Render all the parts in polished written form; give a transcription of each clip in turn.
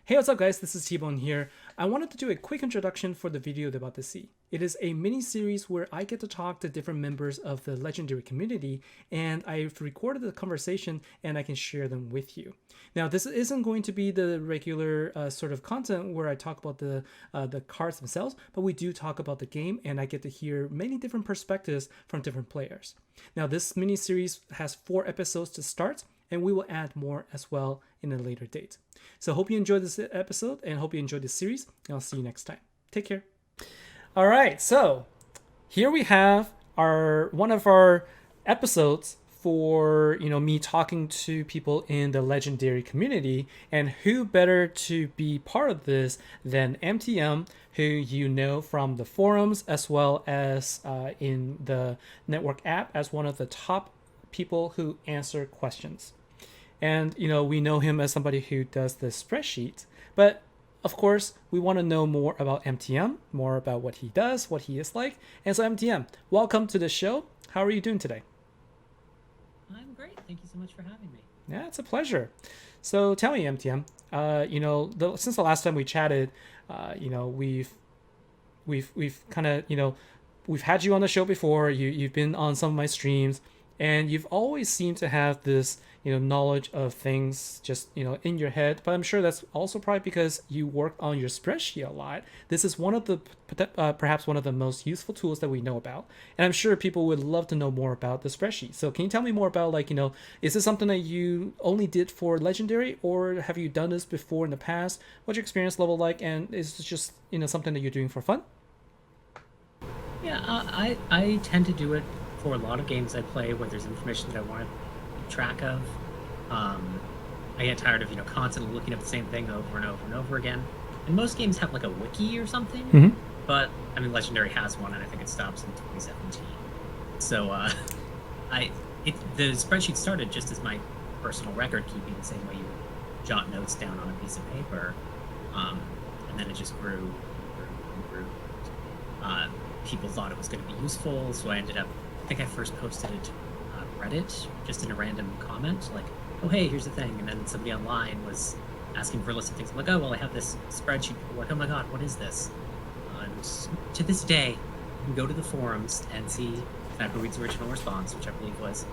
Hey, what's up guys? This is TBone here. I wanted to do a quick introduction for the video they're about to see. It is a mini-series where I get to talk to different members of the Legendary community, and I've recorded the conversation and I can share them with you. Now, this isn't going to be the regular sort of content where I talk about the cards themselves, but we do talk about the game, and I get to hear many different perspectives from different players. Now, this mini-series has 4 episodes to start, and we will add more as well in a later date. So hope you enjoyed this episode and hope you enjoyed this series, and I'll see you next time. Take care. All right, so here we have one of our episodes for me talking to people in the Legendary community, and who better to be part of this than MTM, who you know from the forums as well as in the network app as one of the top people who answer questions. And we know him as somebody who does the spreadsheet, but of course we want to know more about MTM, more about what he does, what he is like. And so MTM, welcome to the show. How are you doing today? I'm great. Thank you so much for having me. Yeah, it's a pleasure. So tell me, MTM, since the last time we chatted, we've kind of, we've had you on the show before. You've been on some of my streams, and you've always seemed to have this knowledge of things just in your head. But I'm sure that's also probably because you work on your spreadsheet a lot. This is one of the perhaps one of the most useful tools that we know about, and I'm sure people would love to know more about the spreadsheet. So can you tell me more about, is this something that you only did for Legendary, or have you done this before in the past? What's your experience level like, and is this just something that you're doing for fun? Yeah, I tend to do it for a lot of games I play where there's information that I want to keep track of. I get tired of constantly looking up the same thing over and over and over again. And most games have like a wiki or something, but I mean Legendary has one, and I think it stops in 2017. So the spreadsheet started just as my personal record keeping, the same way you jot notes down on a piece of paper, and then it just grew and grew. People thought it was going to be useful, so I think I first posted it to Reddit, just in a random comment, like, oh hey, here's the thing, and then somebody online was asking for a list of things. I'm like, oh well, I have this spreadsheet. People are like, oh my god, what is this? And to this day, you can go to the forums and see Snapperweed's original response, which I believe was,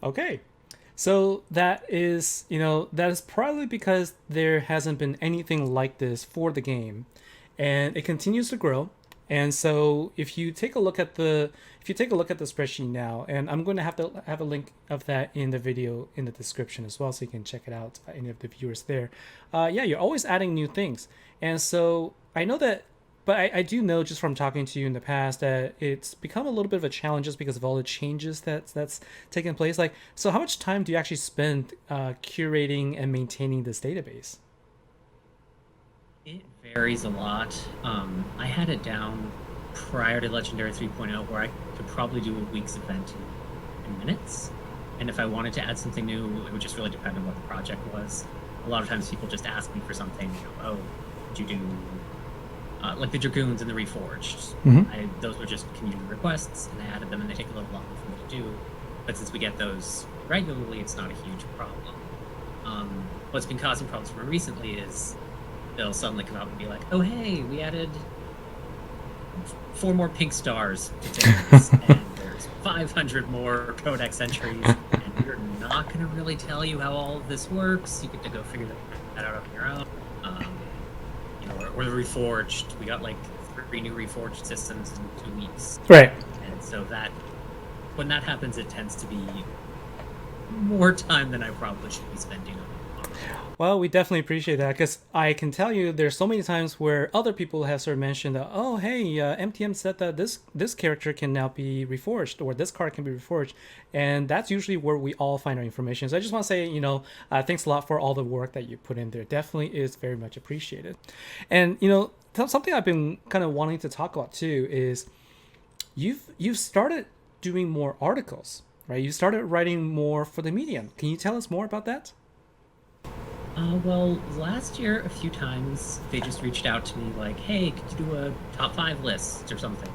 Okay. So that is probably because there hasn't been anything like this for the game, and it continues to grow. And so if you take a look at the spreadsheet now, and I'm going to have a link of that in the video in the description as well, so you can check it out, any of the viewers there. You're always adding new things, and so I know that. But I do know, just from talking to you in the past, that it's become a little bit of a challenge just because of all the changes that's taken place. So how much time do you actually spend curating and maintaining this database? it varies a lot. I had it down prior to Legendary 3.0 where I could probably do a week's event in minutes. And if I wanted to add something new, it would just really depend on what the project was. A lot of times people just ask me for something, oh, did you do like the Dragoons and the Reforged? Those were just community requests, and I added them, and they take a little longer for me to do. But since we get those regularly, it's not a huge problem. What's been causing problems for me recently is they'll suddenly come out and be like, oh, hey, we added 4 more pink stars to things, and there's 500 more codex entries, and we're not going to really tell you how all of this works. You get to go figure that out on your own. Or the Reforged. We got like 3 new Reforged systems in 2 weeks. Right. And so when that happens, it tends to be more time than I probably should be spending on it. Well, we definitely appreciate that, because I can tell you there's so many times where other people have sort of mentioned that, oh, hey, MTM said that this character can now be reforged, or this card can be reforged, and that's usually where we all find our information. So I just want to say, thanks a lot for all the work that you put in there. Definitely is very much appreciated. And, something I've been kind of wanting to talk about too is you've started doing more articles, right? You started writing more for the Medium. Can you tell us more about that? Well, last year, a few times, they just reached out to me like, hey, could you do a top 5 list or something?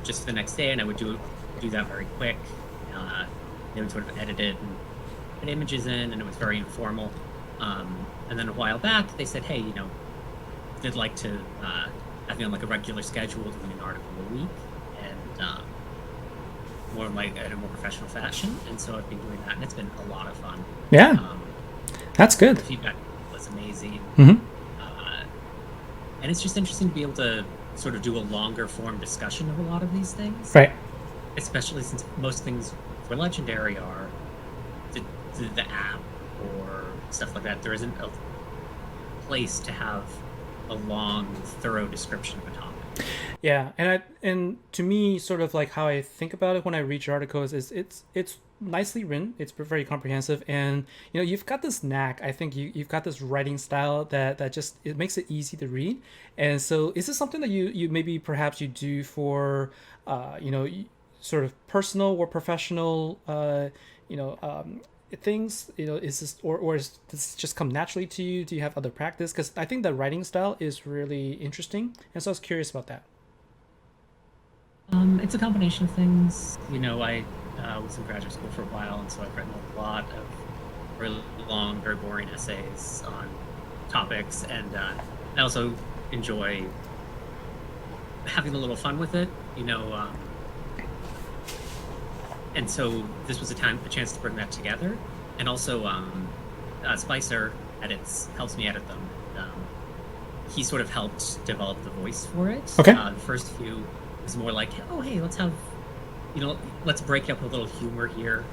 Just the next day, and I would do that very quick. They would sort of edit it and put images in, and it was very informal. And then a while back, they said, hey, they'd like to have me on like a regular schedule, doing an article a week, and more like in a more professional fashion. And so I've been doing that, and it's been a lot of fun. Yeah, that's good. The feedback was amazing. Mm-hmm. And it's just interesting to be able to sort of do a longer form discussion of a lot of these things. Right. Especially since most things for Legendary are the app or stuff like that. There isn't a place to have a long, thorough description of a topic. Yeah, and to me, sort of like how I think about it when I read your articles is it's nicely written. It's very comprehensive, and you've got this knack. I think you've got this writing style that just it makes it easy to read. And so, is this something that you maybe perhaps you do for sort of personal or professional things? Is this or is this just come naturally to you? Do you have other practice? Because I think the writing style is really interesting, and so I was curious about that. It's a combination of things. I was in graduate school for a while, and so I've written a lot of really long, very boring essays on topics, and I also enjoy having a little fun with it. And so this was a chance to bring that together, and also Spicer helps me edit them. He sort of helped develop the voice for it. Okay. The first few was more like, oh hey, let's break up a little humor here,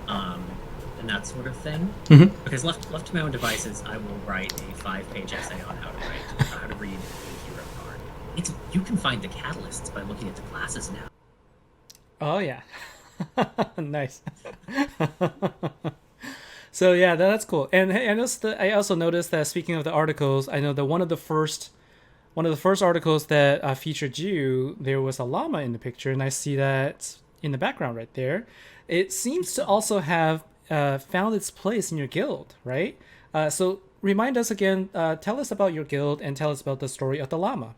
and that sort of thing. Mm-hmm. Because left to my own devices, I will write a 5-page essay on how to read a hero card. You can find the catalysts by looking at the classes now. Oh yeah. Nice. So yeah, that's cool. And hey, I also noticed that, speaking of the articles, I know that one of the first articles that featured you, there was a llama in the picture, and I see that in the background right there. It seems to also have found its place in your guild, right? So remind us again, tell us about your guild and tell us about the story of the llama.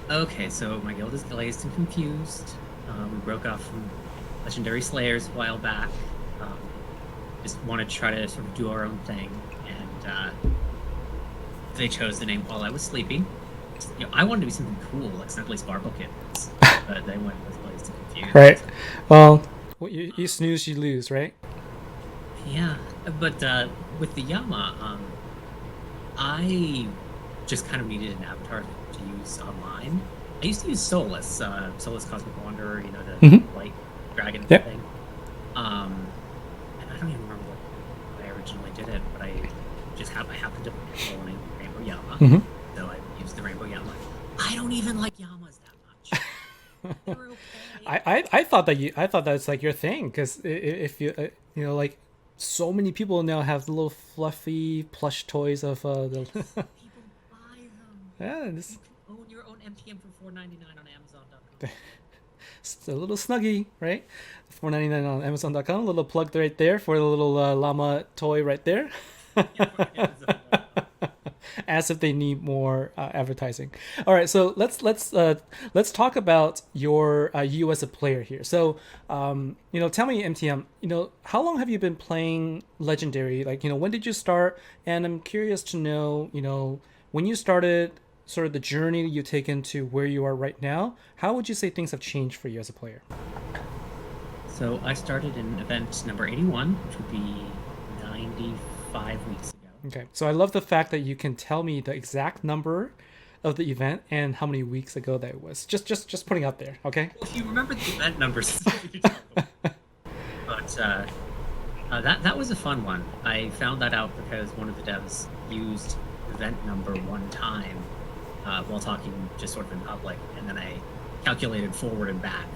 Okay, so my guild is Glazed and Confused. We broke off from Legendary Slayers a while back. Just wanted to try to sort of do our own thing, and they chose the name while I was sleeping. I wanted to be something cool, like Snuggly Sparkle Kittens, but they went with Glazed and Confused. Right. Well, you snooze, you lose, right? Yeah, but with the Llama, I just kind of needed an avatar to use online. I used to use Solus Cosmic Wanderer, the white dragon thing. And I don't even remember what I originally did it, but I happened to roll in Rainbow Llama, so I used the Rainbow Llama. I don't even like Llamas that much. They're okay. I thought that it's like your thing, because if you like, so many people now have little fluffy plush toys of the. People buy them. Yeah, you can own your own MTM for $4.99 on Amazon.com. It's a little snuggie, right? $4.99 on Amazon.com. A little plug right there for the little llama toy right there. As if they need more advertising. All right, so let's talk about you as a player here. So, tell me, MTM, how long have you been playing Legendary? Like, when did you start? And I'm curious to know, when you started, sort of the journey you've taken to where you are right now. How would you say things have changed for you as a player? So I started in event number 81, which would be 95 weeks ago. Okay, so I love the fact that you can tell me the exact number of the event and how many weeks ago that was. Just putting out there, okay? Well, if you remember the event numbers, but that was a fun one. I found that out because one of the devs used event number one time while talking just sort of in public, and then I calculated forward and back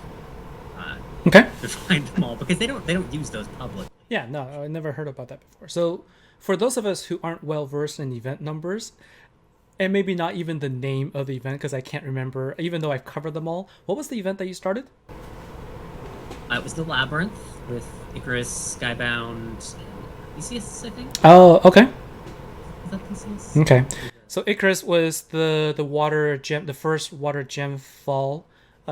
okay, to find them all, because they don't use those public. Yeah, no, I never heard about that before. So for those of us who aren't well versed in event numbers, and maybe not even the name of the event, because I can't remember, even though I've covered them all, what was the event that you started? It was the Labyrinth with Icarus, Skybound, and Theseus, I think. Oh, okay. Is that Theseus? Okay. So Icarus was the water gem, the first water gem fall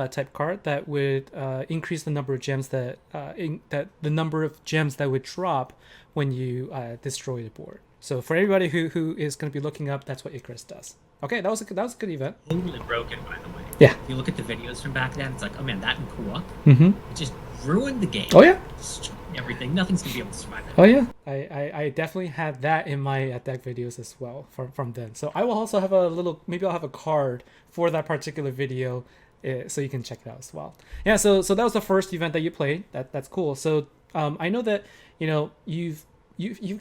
type card that would increase the number of gems that the number of gems that would drop when you destroy the board. So for everybody who is going to be looking up, that's what Icarus does. Okay, that was a good event. Totally broken, by the way. Yeah. If you look at the videos from back then, it's like, oh man, that and co-op, Mm-hmm. it just ruined the game. Oh yeah. Destroyed everything. Nothing's gonna be able to survive it. Oh yeah. I definitely had that in my deck videos as well from then. So I will also have a little, maybe I'll have a card for that particular video, so you can check it out as well. Yeah. So that was the first event that you played. That's cool. So I know that you've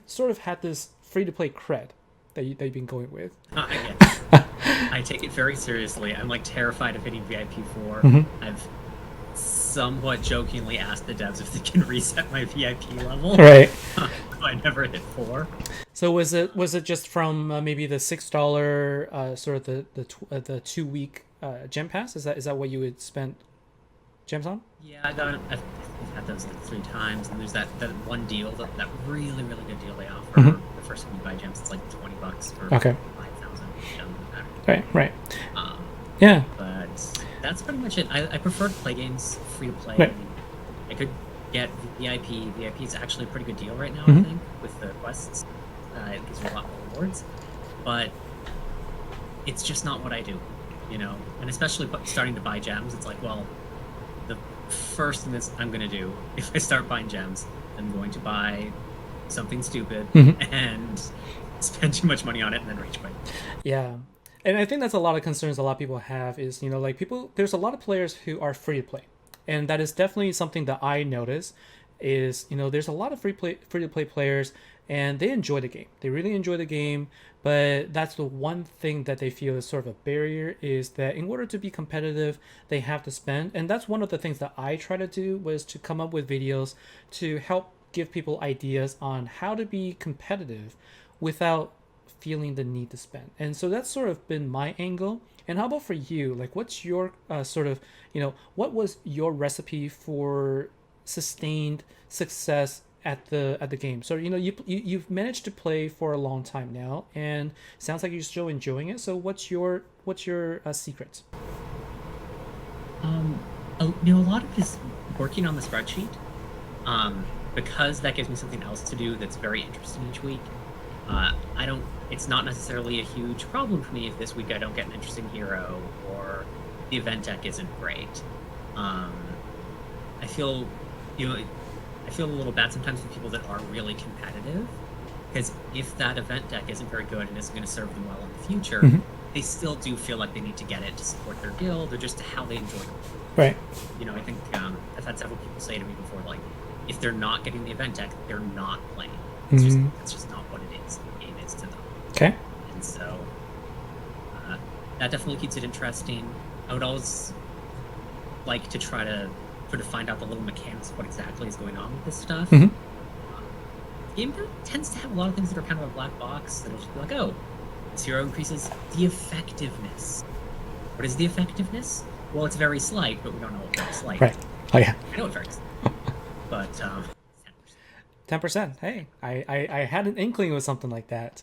sort of had this free to play cred that you've been going with. I take it very seriously. I'm like terrified of hitting VIP4. Mm-hmm. I've somewhat jokingly asked the devs if they can reset my VIP level. Right. I never hit 4. So was it just from maybe the $6 sort of the 2-week gem pass? Is that what you would spend gems on? Yeah, I've had those like 3 times, and there's that one deal, that really really good deal they offer. Mm-hmm. The first time you buy gems, it's like $20 for Okay. 5,000 gems. Right. Yeah. But that's pretty much it. I prefer to play games free to play. Right. I could get VIP. VIP is actually a pretty good deal right now, Mm-hmm. I think, with the quests. It gives you a lot more rewards. But it's just not what I do, And especially starting to buy gems, it's like, well, the first thing that I'm going to do, if I start buying gems, I'm going to buy something stupid Mm-hmm. and spend too much money on it and then rage quit. Yeah. And I think that's a lot of concerns a lot of people have is, like there's a lot of players who are free to play. And that is definitely something that I notice is, there's a lot of free to play players and they enjoy the game. They really enjoy the game. But that's the one thing that they feel is sort of a barrier is that in order to be competitive, they have to spend. And that's one of the things that I try to do was to come up with videos to help give people ideas on how to be competitive without feeling the need to spend. And so that's sort of been my angle. And how about for you? Like, what's your sort of, what was your recipe for sustained success at the game? So you've managed to play for a long time now, and sounds like you're still enjoying it. So what's your secret? A lot of it is working on the spreadsheet, because that gives me something else to do that's very interesting each week. It's not necessarily a huge problem for me if this week I don't get an interesting hero or the event deck isn't great. I feel a little bad sometimes with people that are really competitive, because if that event deck isn't very good and isn't going to serve them well in the future, Mm-hmm. they still do feel like they need to get it to support their guild or just how they enjoy it. Right. I think I've had several people say to me before, like, if they're not getting the event deck, they're not playing. It's just not what it is. The game is to them. Okay. And so that definitely keeps it interesting. I would always like to try to sort of find out the little mechanics of what exactly is going on with this stuff. Mm-hmm. The game tends to have a lot of things that are kind of a black box that'll just be like, oh, this hero increases the effectiveness. What is the effectiveness? Well, it's very slight, but we don't know what very slight. Right. Oh yeah. I know it's very slight. But 10%. Hey, I had an inkling with something like that.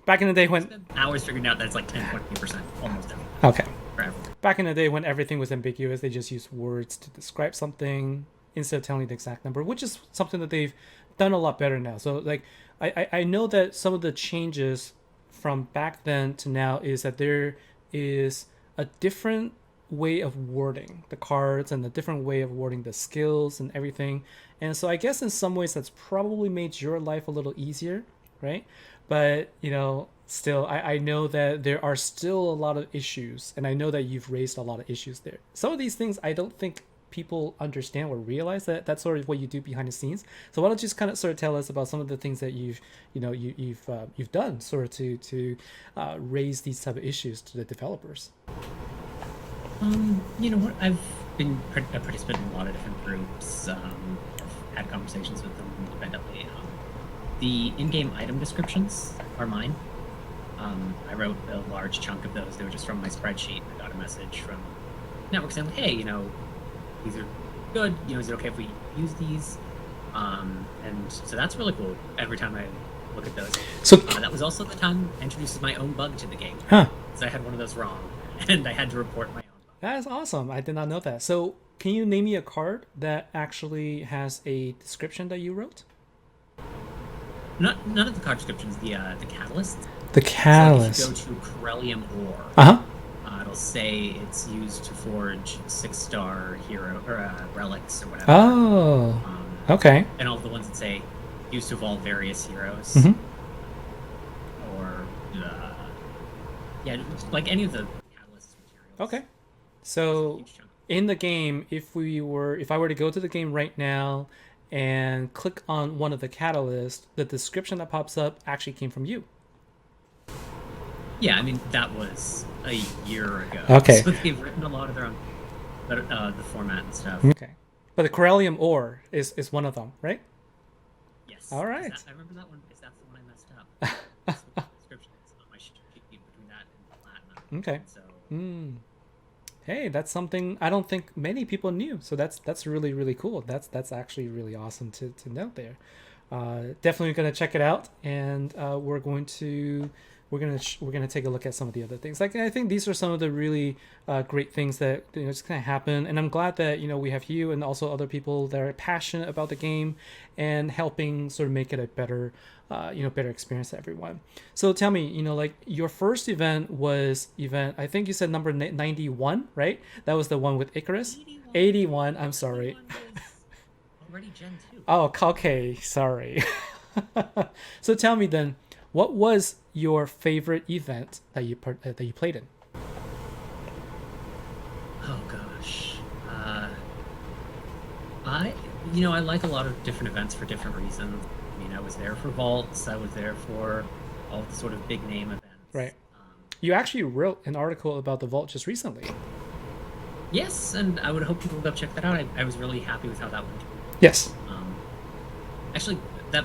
Back in the day when hours figuring out that it's like 10-20%, almost everything. Okay. Forever. Back in the day when everything was ambiguous, they just used words to describe something instead of telling you the exact number, which is something that they've done a lot better now. So like I know that some of the changes from back then to now is that there is a different way of wording the cards and a different way of wording the skills and everything. And so I guess in some ways that's probably made your life a little easier, right? But, still, I know that there are still a lot of issues, and I know that you've raised a lot of issues there. Some of these things I don't think people understand or realize that that's sort of what you do behind the scenes. So why don't you just kind of sort of tell us about some of the things that you've done sort of to raise these type of issues to the developers? You know what? I've been a participant in a lot of different groups. I've had conversations with them independently. The in-game item descriptions are mine. I wrote a large chunk of those. They were just from my spreadsheet. I got a message from network saying, hey, these are good. Is it okay if we use these? And so that's really cool. Every time I look at those. So that was also the time I introduced my own bug to the game. Huh. So I had one of those wrong, and I had to report my own bug. That is awesome. I did not know that. So, can you name me a card that actually has a description that you wrote? None of the card descriptions. The catalyst. The So if catalyst. you go to Corellium Ore, Uh huh. it'll say it's used to forge 6-star hero or relics or whatever. Oh. Okay. And all the ones that say used to evolve various heroes, Mm-hmm. or yeah, like any of the catalyst materials. Okay. It's a So, huge chunk. in the game, if I were to go to the game right now and click on one of the catalysts, the description that pops up actually came from you. Yeah, I mean that was a year ago. Okay. So they've written a lot of their own, the format and stuff. Okay. But the Corellium ore is one of them, right? Yes. All right. I remember that one because that's the one I messed up. That's what the description is on my sheet between that and platinum. Okay. So Hey, that's something I don't think many people knew. So that's really really cool. That's actually really awesome to note there. Definitely gonna check it out, and we're gonna take a look at some of the other things. Like I think these are some of the really great things that just kind of happen, and I'm glad that we have you and also other people that are passionate about the game and helping sort of make it a better better experience for everyone. So tell me, like your first event was I think you said number 91, right? That was the one with Icarus. 81. I'm sorry. 81 was already Gen 2. Oh, okay. Sorry. So tell me then, what was your favorite event that you played in? Oh gosh. I like a lot of different events for different reasons. I mean, I was there for vaults. I was there for all the sort of big name events. Right. You actually wrote an article about the vault just recently. Yes, and I would hope people go check that out. I was really happy with how that went. Yes. Actually, that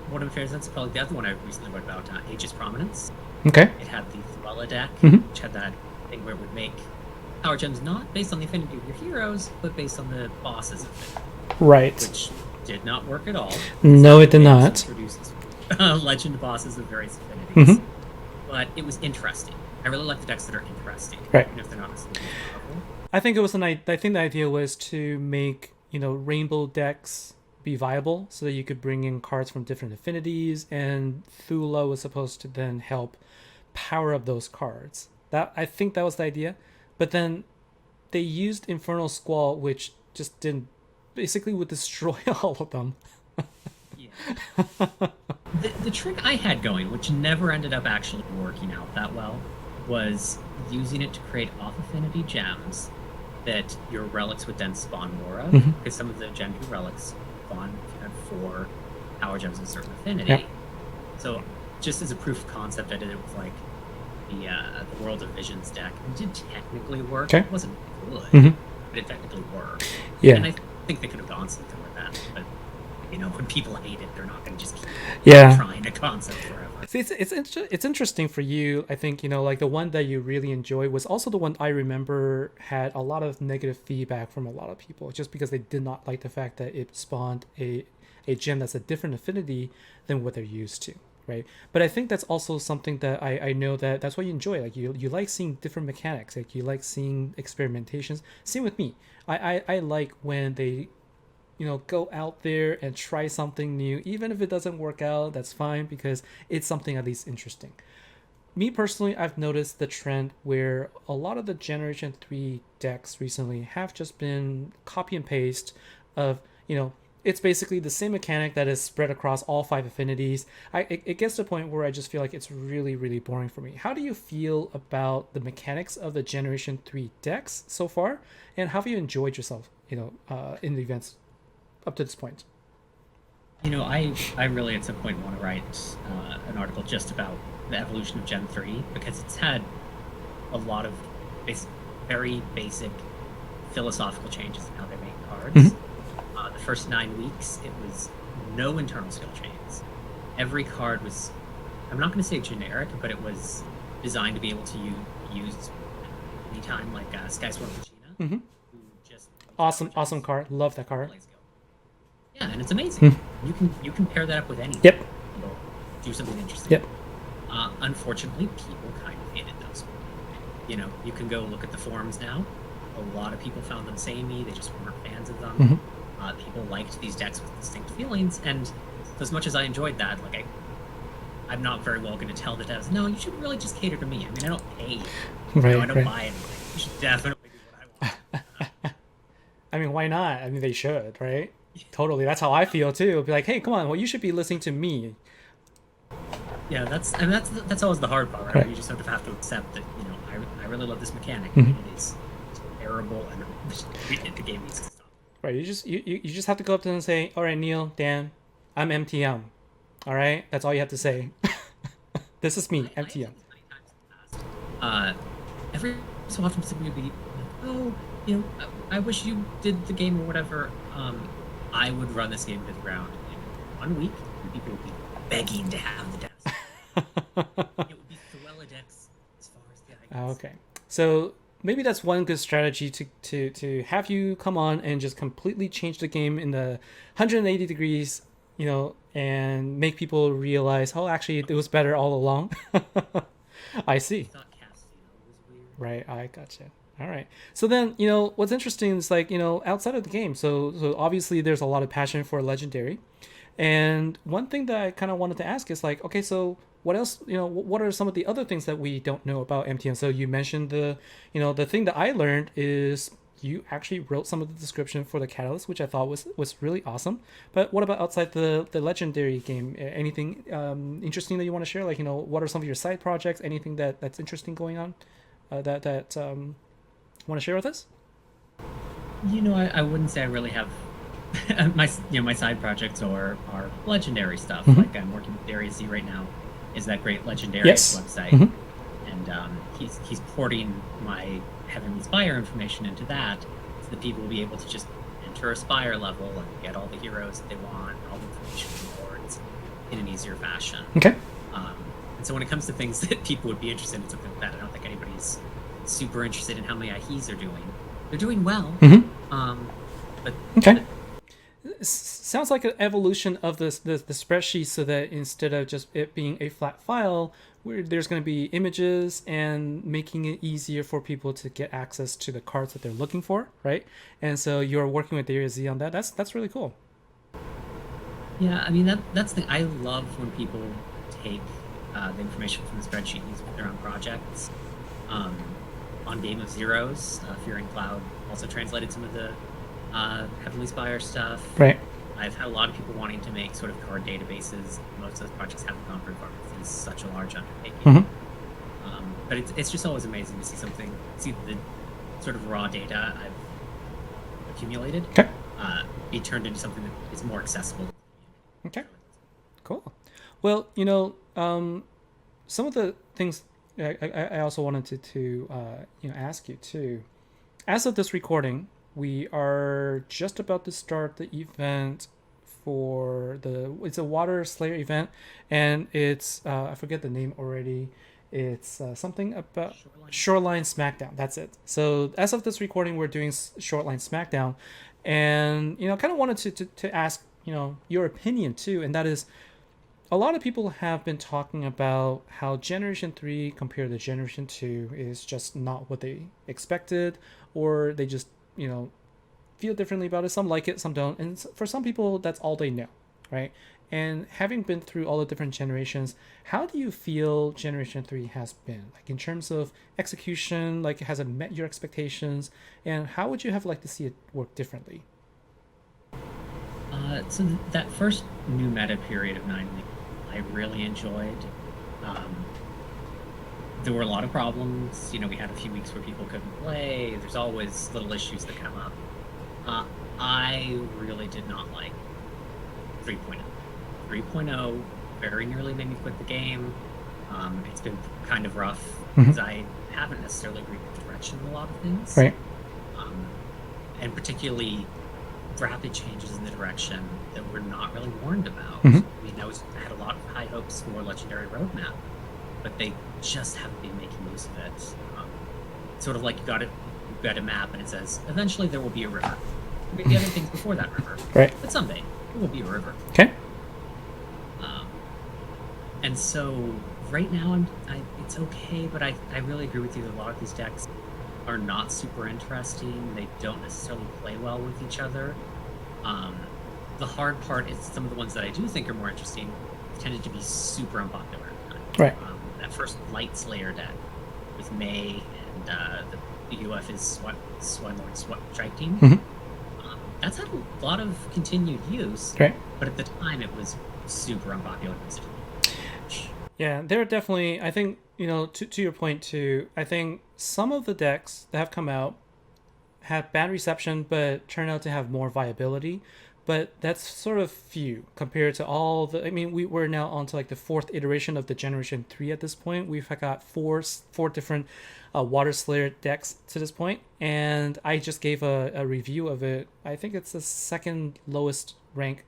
one of my favorites, that's probably the other one I recently wrote about, Aegis Prominence. Okay. It had the Thrella deck, Mhm. which had that thing where it would make power gems not based on the affinity of your heroes, but based on the boss's affinity, Right. which did not work at all. No, it did It not. introduces legend bosses of various affinities, Mhm. but it was interesting. I really like the decks that are interesting, Right. even if they're not necessarily powerful. I think I think the idea was to make rainbow decks be viable, so that you could bring in cards from different affinities, and Thula was supposed to then help power up those cards. I think that was the idea, but then they used Infernal Squall, which just didn't basically would destroy all of them. Yeah. The trick I had going, which never ended up actually working out that well, was using it to create off-affinity gems that your relics would then spawn more of, Mhm. because some of the Gen 2 relics spawn if you had 4 power gems of a certain affinity. Yeah. So just as a proof of concept, I did it with like the World of Visions deck. It did technically work. Okay. It wasn't good, Mhm. but it technically worked. Yeah. And I think they could have gone something with that, but when people hate it, they're not going to just keep Yeah. trying a concept forever. It's interesting for you. I think like the one that you really enjoyed was also the one I remember had a lot of negative feedback from a lot of people, just because they did not like the fact that it spawned a gem that's a different affinity than what they're used to, right? But I think that's also something that I know that's what you enjoy. Like you like seeing different mechanics, like you like seeing experimentations. Same with me. I like when they go out there and try something new. Even if it doesn't work out, that's fine, because it's something at least interesting. Me personally, I've noticed the trend where a lot of the Generation 3 decks recently have just been copy and paste of, it's basically the same mechanic that is spread across all 5 affinities. It gets to a point where I just feel like it's really, really boring for me. How do you feel about the mechanics of the Generation 3 decks so far? And how have you enjoyed yourself, in the events up to this point? I really at some point want to write an article just about the evolution of Gen 3, because it's had a lot of very basic philosophical changes in how they make cards. The first 9 weeks, it was no internal skill chains. Every card was, I'm not going to say generic, but it was designed to be able to use anytime, like Skyswarm Vagina, Mm-hmm. who just Awesome card. Love that card. Yeah, and it's amazing. You can pair that up with anything. Yep. It'll do something interesting. Yep. Unfortunately, people kind of hated those. You can go look at the forums now. a lot of people found them samey. They just weren't fans of them. Mm-hmm. People liked these decks with distinct feelings, and as much as I enjoyed that, like I'm not very well going to tell the devs, no, you should really just cater to me. I mean, I don't pay you. Right, I don't buy anything. You should definitely do what I want. I mean, why not? I mean, they should, right? Totally. That's how I feel too. It'll be like, hey, come on. Well, you should be listening to me. Yeah, that's always the hard part, right? Right. You just sort of have to accept that, I really love this mechanic. Mm-hmm. It is terrible, and the game needs to stop. Right. You just have to go up to them and say, all right, Neil, Dan, I'm MTM. All right. That's all you have to say. This is me, MTM. Every so often somebody would be like, oh, I wish you did the game or whatever. I would run this game to the ground in 1 week, and people would be begging to have the decks. It would be Thuella decks as far as the eye goes. Okay. So maybe that's one good strategy to have you come on and just completely change the game in the 180 degrees, and make people realize, oh, actually, it was better all along. I see. I thought Castile was weird. Right, I gotcha. All right. So then, what's interesting is like, outside of the game. So obviously there's a lot of passion for Legendary. And one thing that I kind of wanted to ask is like, okay, so what else, what are some of the other things that we don't know about MTM? So you mentioned the thing that I learned is you actually wrote some of the description for the Catalyst, which I thought was really awesome. But what about outside the Legendary game? Anything interesting that you want to share? Like, what are some of your side projects? Anything that's interesting going on that want to share with us? I wouldn't say I really have my side projects are Legendary stuff. Mm-hmm. Like I'm working with Darius Z right now. Is that great Legendary Yes. website? Mm-hmm. And he's porting my Heavenly Spire information into that, so that people will be able to just enter a Spire level and get all the heroes that they want, all the information rewards in an easier fashion. Okay. And so when it comes to things that people would be interested in, something like that, I don't think anybody's super interested in how many IHs are doing. They're doing well. Mm-hmm. But okay. Sounds like an evolution of the spreadsheet, so that instead of just it being a flat file, where there's going to be images and making it easier for people to get access to the cards that they're looking for, right? And so you're working with Darius Z on that. That's really cool. Yeah, I mean that's the I love when people take the information from the spreadsheet and use it for their own projects. On Game of Zeros, Fear and Cloud also translated some of the Heavenly Spire stuff. Right. I've had a lot of people wanting to make sort of card databases. Most of those projects haven't gone very far because it's such a large undertaking. Mm-hmm. But it's just always amazing to see the sort of raw data I've accumulated be turned into something that is more accessible. Okay. Cool. Well, some of the things I also wanted to ask you too. As of this recording, we are just about to start the event for it's a Water Slayer event, and it's I forget the name already. It's something about Shoreline Smackdown. That's it. So as of this recording, we're doing Shoreline Smackdown, and kind of wanted to ask your opinion too, and that is, a lot of people have been talking about how Generation 3 compared to Generation 2 is just not what they expected, or they just feel differently about it. Some like it, some don't, and for some people that's all they know, right? And having been through all the different generations, how do you feel Generation 3 has been, like in terms of execution? Like, has it met your expectations, and how would you have liked to see it work differently? So that first new meta period of 9 weeks, I really enjoyed. There were a lot of problems. We had a few weeks where people couldn't play. There's always little issues that come up. I really did not like 3.0. 3.0 very nearly made me quit the game. It's been kind of rough because I haven't necessarily agreed with the direction of a lot of things. Right. And particularly rapid changes in the direction that we're not really warned about. Mm-hmm. I mean, I had a lot of high hopes for Legendary Roadmap, but they just haven't been making use of it. Sort of like you've got a map and it says, eventually there will be a river. Maybe other things before that river. Right. But someday there will be a river. Okay. And so right now it's okay, but I really agree with you that a lot of these decks are not super interesting. They don't necessarily play well with each other. The hard part is some of the ones that I do think are more interesting tended to be super unpopular. Right. That first Light Slayer deck with May and the UF is Swinelord Strike Team. That's had a lot of continued use, Right. but at the time it was super unpopular. Yeah, there are definitely, I think, to your point too, I think some of the decks that have come out have bad reception but turn out to have more viability. But that's sort of few compared to all the. I mean, we're now on to like the fourth iteration of the Generation 3 at this point. We've got four different Water Slayer decks to this point, and I just gave a review of it. I think it's the second lowest rank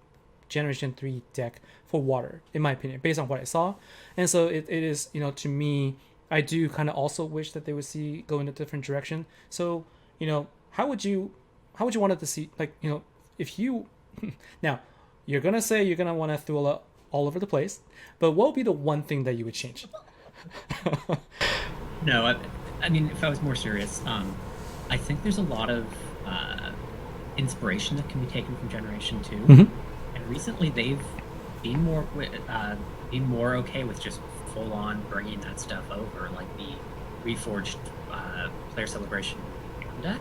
Generation 3 deck for water, in my opinion, based on what I saw. And so it is, to me, I do kind of also wish that they would go in a different direction. So, how would you want it to see, like, if you now, you're gonna say you're gonna want to throw all over the place, but what would be the one thing that you would change? No, I mean, if I was more serious, I think there's a lot of inspiration that can be taken from Generation 2, and recently they've been more okay with just full on bringing that stuff over, like the reforged Player Celebration deck.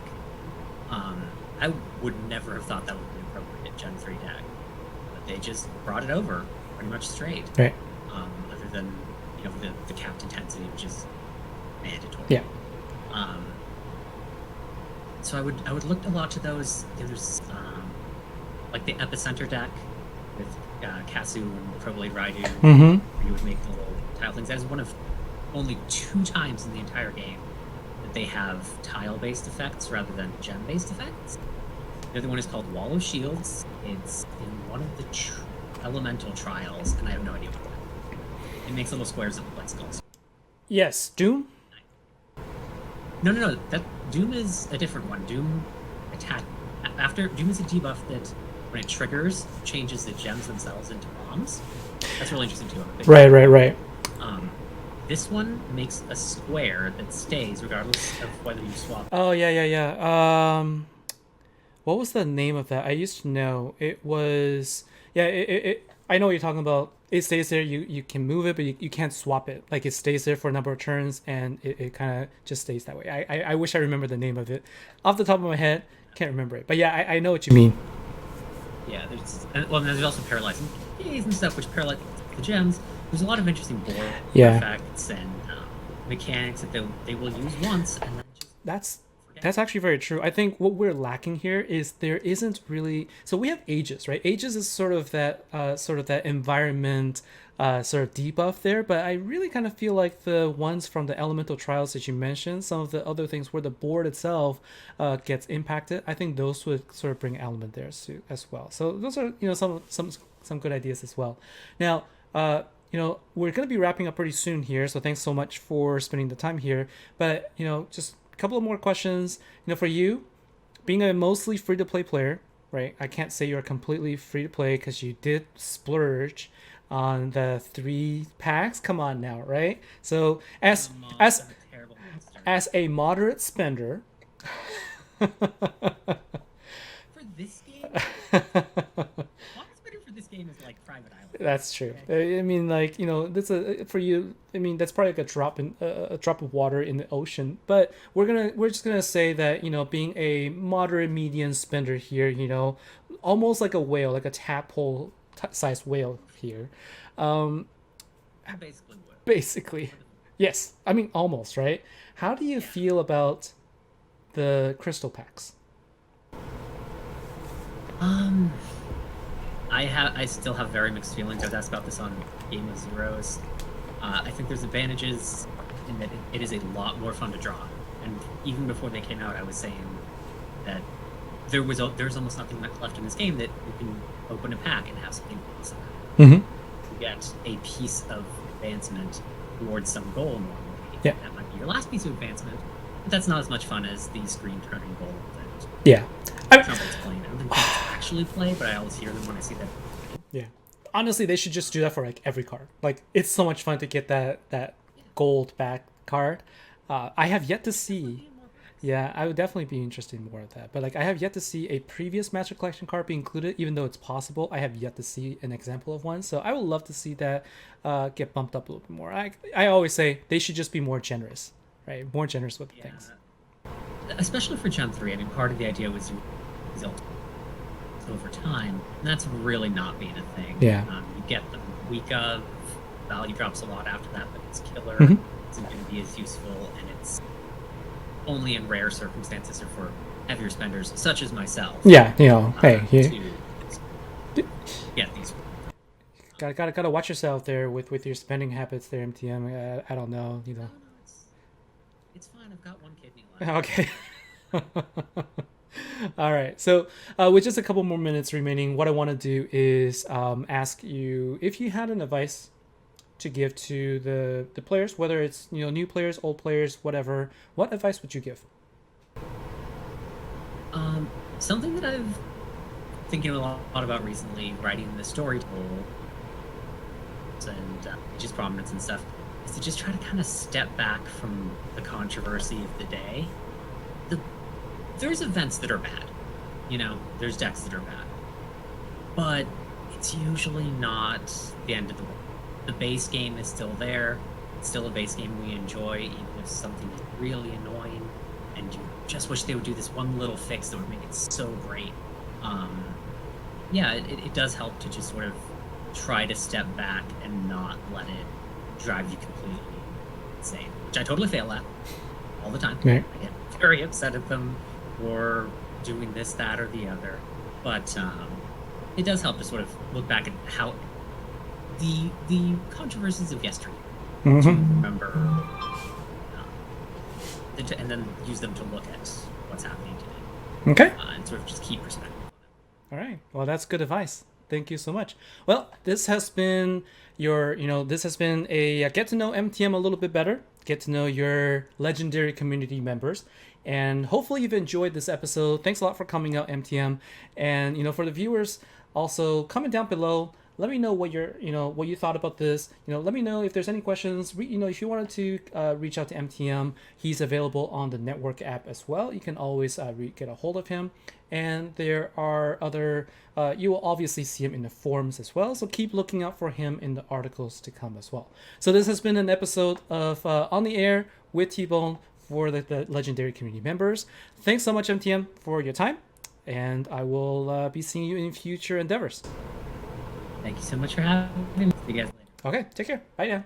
I would never have thought that would be appropriate Gen 3 deck, but they just brought it over pretty much straight. Right. Other than the capped intensity, which is mandatory. Yeah. So I would look a lot to those. There's like the Epicenter deck with Kasu and Problade Raidu. Where you would make the little tile things. That is one of only 2 times in the entire game that they have tile-based effects rather than gem-based effects. The other one is called Wall of Shields. It's in one of the elemental trials, and I have no idea what that is. It makes little squares that look like skulls. Yes, Doom? No. That Doom is a different one. Doom attack after Doom is a debuff that when it triggers changes the gems themselves into bombs. That's really interesting too. Right. This one makes a square that stays regardless of whether you swap. Oh yeah. What was the name of that? I used to know. It was I know what you're talking about. It stays there. You can move it, but you can't swap it. Like it stays there for a number of turns, and it kind of just stays that way. I wish I remember the name of it. Off the top of my head, can't remember it. But yeah, I know what you mean. Yeah, there's also paralyzing keys and stuff, which paralyze the gems. There's a lot of interesting board effects and mechanics that they will use once, and then just That's actually very true. I think what we're lacking here is there isn't really. So we have Aegis, right? Aegis is sort of that environment sort of debuff there, but I really kind of feel like the ones from the elemental trials that you mentioned, some of the other things where the board itself gets impacted, I think those would sort of bring element there as well. So those are some good ideas as well. Now we're going to be wrapping up pretty soon here, so thanks so much for spending the time here. But just a couple of more questions. For you, being a mostly free-to-play player, right? I can't say you're completely free-to-play because you did splurge on the 3 packs. Come on now, right? So as a moderate spender, for this game, for this game is like Private Island. That's true. Okay. I mean, like that's for you. I mean, that's probably like a drop of water in the ocean. But we're just gonna say that being a moderate median spender here, almost like a whale, like a tadpole sized whale here. Basically, yes. I mean, almost right. How do you feel about the crystal packs? I still have very mixed feelings. I was asked about this on Game of Zeros. I think there's advantages in that it is a lot more fun to draw. And even before they came out, I was saying that there's almost nothing left in this game that you can open a pack and have something inside. You get a piece of advancement towards some goal normally. Yeah. That might be your last piece of advancement, but that's not as much fun as the screen turning goal that Trumpets playing. I don't think Trumpets actually play, but I always hear them when I see that. Yeah. Honestly, they should just do that for like every card. Like it's so much fun to get that gold back card. I have yet to see. Yeah, I would definitely be interested in more of that. But like, I have yet to see a previous Master Collection card be included, even though it's possible. I have yet to see an example of one, so I would love to see that get bumped up a little bit more. I always say they should just be more generous, right? More generous with Yeah, things. especially for Gen 3. I mean, part of the idea was result over time, and that's really not being a thing. Yeah. You get them week of, value drops a lot after that, but it's killer. Mhm. It's going to be as useful, and it's only in rare circumstances or for heavier spenders, such as myself. Yeah, hey, To get these. gotta watch yourself there with your spending habits there, MTM. I don't know, No, it's fine. I've got one kidney left. Okay. All right. So, with just a couple more minutes remaining, what I want to do is ask you if you had an advice to give to the players, whether it's new players, old players, whatever. What advice would you give? Something that I've thinking a lot about recently, writing the story tool and just prominence and stuff, is to just try to kind of step back from the controversy of the day. There's events that are bad, there's decks that are bad, but it's usually not the end of the world. The base game is still there. It's still a base game we enjoy, even if something is really annoying and you just wish they would do this one little fix that would make it so great. It does help to just sort of try to step back and not let it drive you completely insane, which I totally fail at all the time. Right. I get very upset at them for doing this, that, or the other. But it does help to sort of look back at how the controversies of yesteryear to remember, and then use them to look at what's happening today. Okay. And sort of just keep perspective on it. All right. Well, that's good advice. Thank you so much. Well, this has been this has been a get to know MTM a little bit better, get to know your legendary community members, and hopefully you've enjoyed this episode. Thanks a lot for coming out, MTM. And for the viewers, also comment down below. Let me know what what you thought about this. Let me know if there's any questions. If you wanted to reach out to MTM, he's available on the network app as well. You can always get a hold of him. And there are other, you will obviously see him in the forums as well. So keep looking out for him in the articles to come as well. So this has been an episode of On the Air with TBone for the legendary community members. Thanks so much, MTM, for your time. And I will be seeing you in future endeavors. Thank you so much for having me. See you guys later. Okay, take care. Bye now.